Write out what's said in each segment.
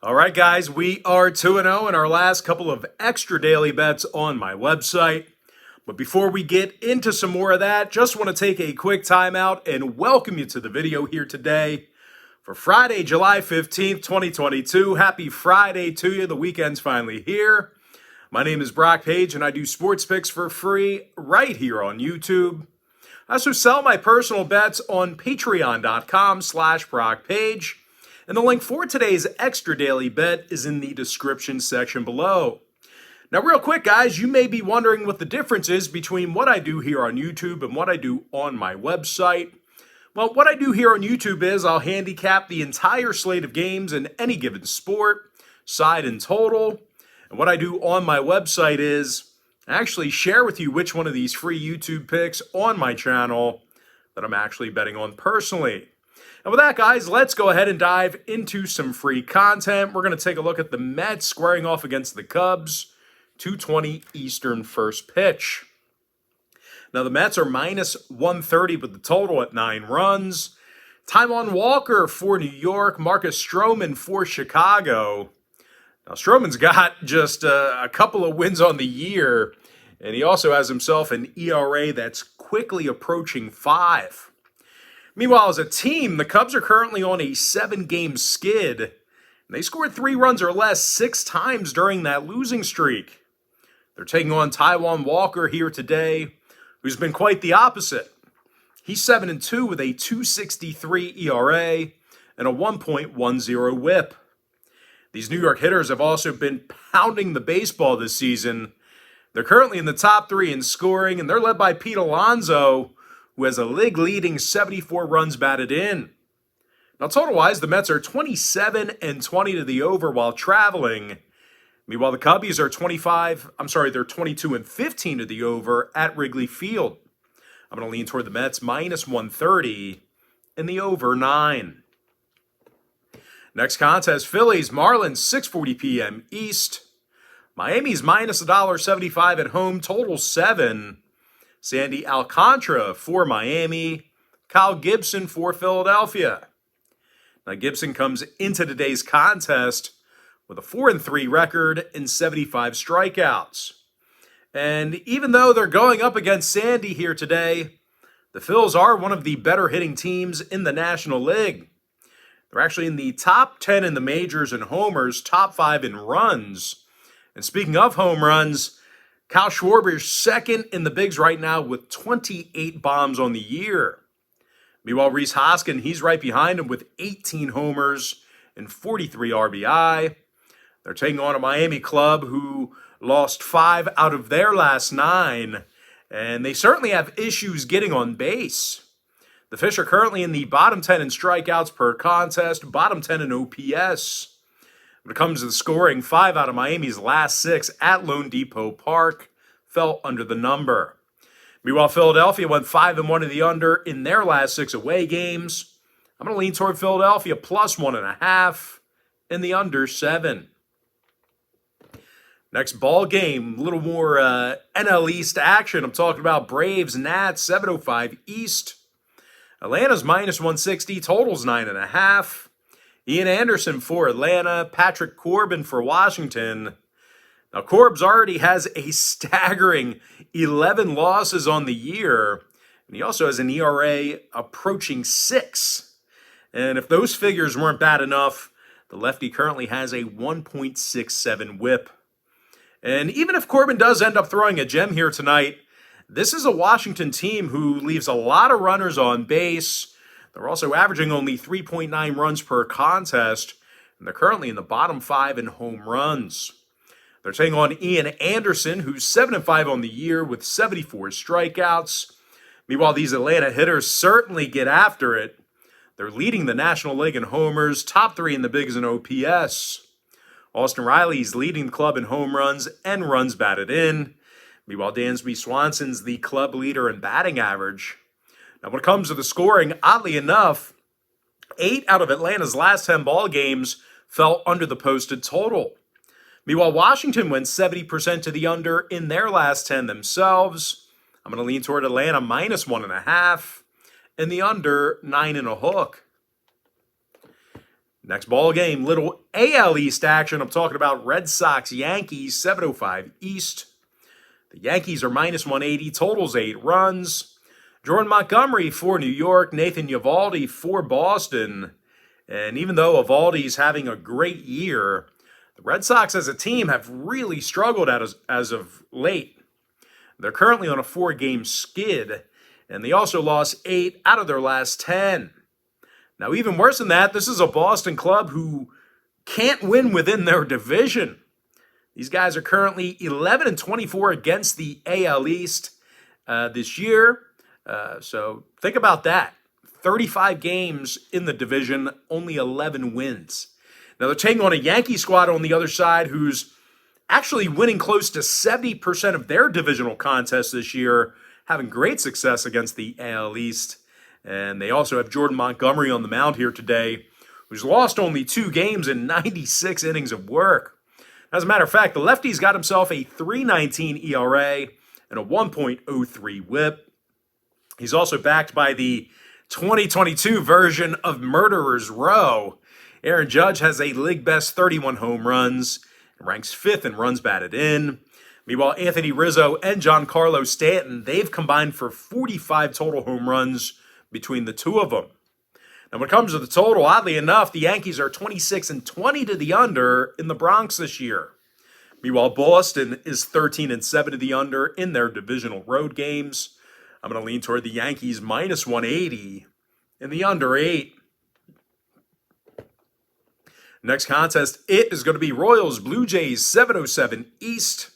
All right, guys, we are 2-0 in our last couple of extra daily bets on my website. But before we get into some more of that, just want to take a quick timeout and welcome you to the video here today for Friday, July 15th, 2022. Happy Friday to you. The weekend's finally here. My name is Brock Page, and I do sports picks for free right here on YouTube. I also sell my personal bets on patreon.com/BrockPage. And the link for today's extra daily bet is in the description section below. Now, real quick, guys, you may be wondering what the difference is between what I do here on YouTube and what I do on my website. Well, what I do here on YouTube is I'll handicap the entire slate of games in any given sport, side and total. And what I do on my website is I actually share with you which one of these free YouTube picks on my channel that I'm actually betting on personally. And with that, guys, let's go ahead and dive into some free content. We're going to take a look at the Mets squaring off against the Cubs, 2:20 Eastern first pitch. Now, the Mets are minus 130 with the total at 9 runs. Taijuan Walker for New York, Marcus Stroman for Chicago. Now, Stroman's got just a couple of wins on the year, and he also has himself an ERA that's quickly approaching 5. Meanwhile, as a team, the Cubs are currently on a 7-game skid. And they scored 3 runs or less 6 times during that losing streak. They're taking on Taijuan Walker here today, who's been quite the opposite. He's 7-2 with a 2.63 ERA and a 1.10 WHIP. These New York hitters have also been pounding the baseball this season. They're currently in the top 3 in scoring, and they're led by Pete Alonso, who has a league-leading 74 runs batted in. Now, total-wise, the Mets are 27-20 to the over while traveling. Meanwhile, the Cubbies are 22-15 to the over at Wrigley Field. I'm going to lean toward the Mets minus 130 and the over 9. Next contest, Phillies, Marlins, 6:40 p.m. East. Miami's minus $1.75 at home, total 7. Sandy Alcantara for Miami. Kyle Gibson for Philadelphia. Now, Gibson comes into today's contest with a 4-3 record and 75 strikeouts. And even though they're going up against Sandy here today, the Phils are one of the better hitting teams in the National League. They're actually in the top 10 in the majors in homers, top 5 in runs. And speaking of home runs, Kyle Schwarber's second in the bigs right now with 28 bombs on the year. Meanwhile, Rhys Hoskins, he's right behind him with 18 homers and 43 RBI. They're taking on a Miami club who lost 5 out of their last 9, and they certainly have issues getting on base. The Fish are currently in the bottom 10 in strikeouts per contest, bottom 10 in OPS. When it comes to the scoring, 5 out of Miami's last 6 at Lone Depot Park fell under the number. Meanwhile, Philadelphia went 5-1 to the under in their last 6 away games. I'm going to lean toward Philadelphia plus 1.5 and the under 7. Next ball game, a little more NL East action. I'm talking about Braves, Nats, 7:05 East. Atlanta's minus 160, totals 9.5. Ian Anderson for Atlanta, Patrick Corbin for Washington. Now, Corbs already has a staggering 11 losses on the year, and he also has an ERA approaching 6. And if those figures weren't bad enough, the lefty currently has a 1.67 WHIP. And even if Corbin does end up throwing a gem here tonight, this is a Washington team who leaves a lot of runners on base. They're also averaging only 3.9 runs per contest, and they're currently in the bottom 5 in home runs. They're taking on Ian Anderson, who's 7-5 on the year with 74 strikeouts. Meanwhile, these Atlanta hitters certainly get after it. They're leading the National League in homers, top 3 in the bigs in OPS. Austin Riley's leading the club in home runs and runs batted in. Meanwhile, Dansby Swanson's the club leader in batting average. Now, when it comes to the scoring, oddly enough, 8 out of Atlanta's last 10 ball games fell under the posted total. Meanwhile, Washington went 70% to the under in their last 10 themselves. I'm going to lean toward Atlanta minus 1.5 and the under 9.5. Next ball game, little AL East action. I'm talking about Red Sox, Yankees, 7:05 East. The Yankees are minus 180, totals 8 runs. Jordan Montgomery for New York, Nathan Eovaldi for Boston. And even though Eovaldi's having a great year, the Red Sox as a team have really struggled as of late. They're currently on a 4-game skid, and they also lost 8 out of their last 10. Now, even worse than that, this is a Boston club who can't win within their division. These guys are currently 11-24 against the AL East this year. So think about that. 35 games in the division, only 11 wins. Now, they're taking on a Yankee squad on the other side who's actually winning close to 70% of their divisional contests this year, having great success against the AL East. And they also have Jordan Montgomery on the mound here today, who's lost only 2 games in 96 innings of work. As a matter of fact, the lefty's got himself a 3.19 ERA and a 1.03 whip. He's also backed by the 2022 version of Murderer's Row. Aaron Judge has a league-best 31 home runs and ranks 5th in runs batted in. Meanwhile, Anthony Rizzo and Giancarlo Stanton, they've combined for 45 total home runs between the two of them. Now, when it comes to the total, oddly enough, the Yankees are 26-20 to the under in the Bronx this year. Meanwhile, Boston is 13-7 to the under in their divisional road games. I'm going to lean toward the Yankees minus 180 in the under 8. Next contest, it is going to be Royals Blue Jays 7:07 East.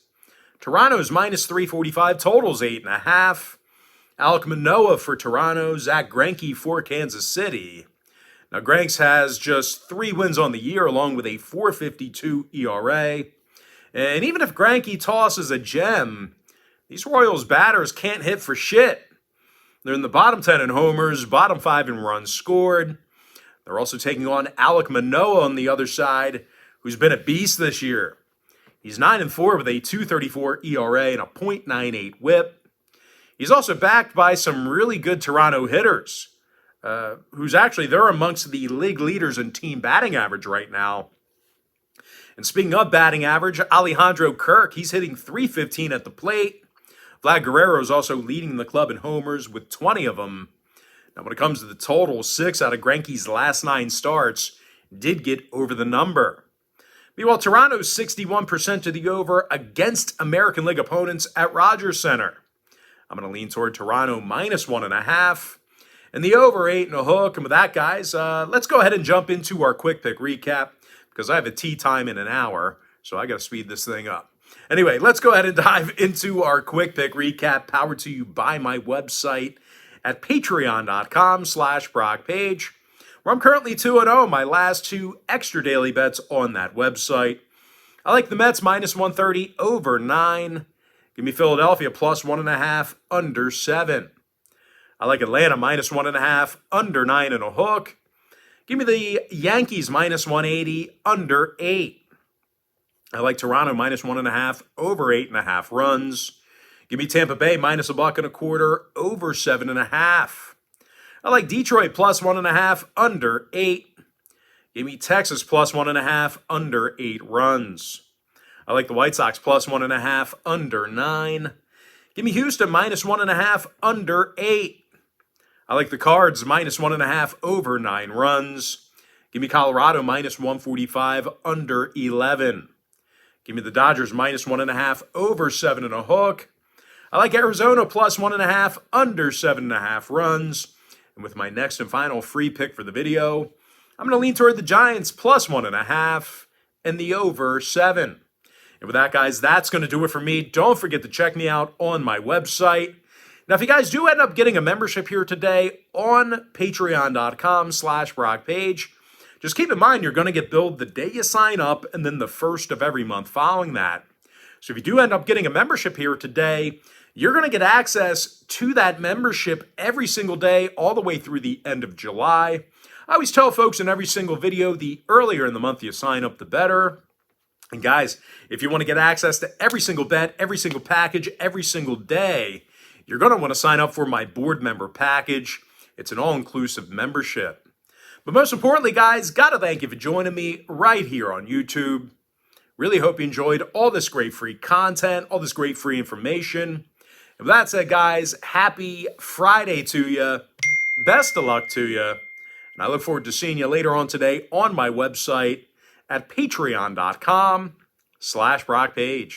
Toronto's minus 345, totals 8.5. Alek Manoah for Toronto, Zach Greinke for Kansas City. Now, Greinke has just 3 wins on the year, along with a 4.52 ERA. And even if Greinke tosses a gem, these Royals batters can't hit for shit. They're in the bottom 10 in homers, bottom 5 in runs scored. They're also taking on Alek Manoah on the other side, who's been a beast this year. He's 9-4 with a 2.34 ERA and a .98 whip. He's also backed by some really good Toronto hitters, they're amongst the league leaders in team batting average right now. And speaking of batting average, Alejandro Kirk, he's hitting .315 at the plate. Vlad Guerrero is also leading the club in homers with 20 of them. Now, when it comes to the total, 6 out of Greinke's last 9 starts did get over the number. Meanwhile, Toronto's 61% to the over against American League opponents at Rogers Center. I'm going to lean toward Toronto minus 1.5. And the over 8.5. And with that, guys, let's go ahead and jump into our quick pick recap because I have a tea time in an hour, so I got to speed this thing up. Anyway, let's go ahead and dive into our quick pick recap, powered to you by my website at patreon.com/BrockPage, where I'm currently 2-0. My last 2 extra daily bets on that website. I like the Mets minus 130 over 9. Give me Philadelphia plus 1.5 under 7. I like Atlanta minus 1.5 under 9.5. Give me the Yankees minus 180 under 8. I like Toronto minus 1.5 over 8.5 runs. Give me Tampa Bay minus $1.25 over 7.5. I like Detroit plus 1.5 under 8. Give me Texas plus 1.5 under 8 runs. I like the White Sox plus 1.5 under 9. Give me Houston minus 1.5 under 8. I like the Cards minus 1.5 over 9 runs. Give me Colorado minus 145 under 11. Give me the Dodgers minus 1.5 over 7.5. I like Arizona plus 1.5 under 7.5 runs. And with my next and final free pick for the video, I'm going to lean toward the Giants plus 1.5 and the over 7. And with that, guys, that's going to do it for me. Don't forget to check me out on my website. Now, if you guys do end up getting a membership here today on patreon.com/BrockPage, just keep in mind you're going to get billed the day you sign up and then the first of every month following that. So if you do end up getting a membership here today, you're going to get access to that membership every single day all the way through the end of July. I always tell folks in every single video, the earlier in the month you sign up, the better. And guys, if you want to get access to every single bet, every single package, every single day, you're going to want to sign up for my board member package. It's an all-inclusive membership. But most importantly, guys, gotta thank you for joining me right here on YouTube. Really hope you enjoyed all this great free content, all this great free information. And with that said, guys, happy Friday to you. Best of luck to you. And I look forward to seeing you later on today on my website at patreon.com/BrockPage.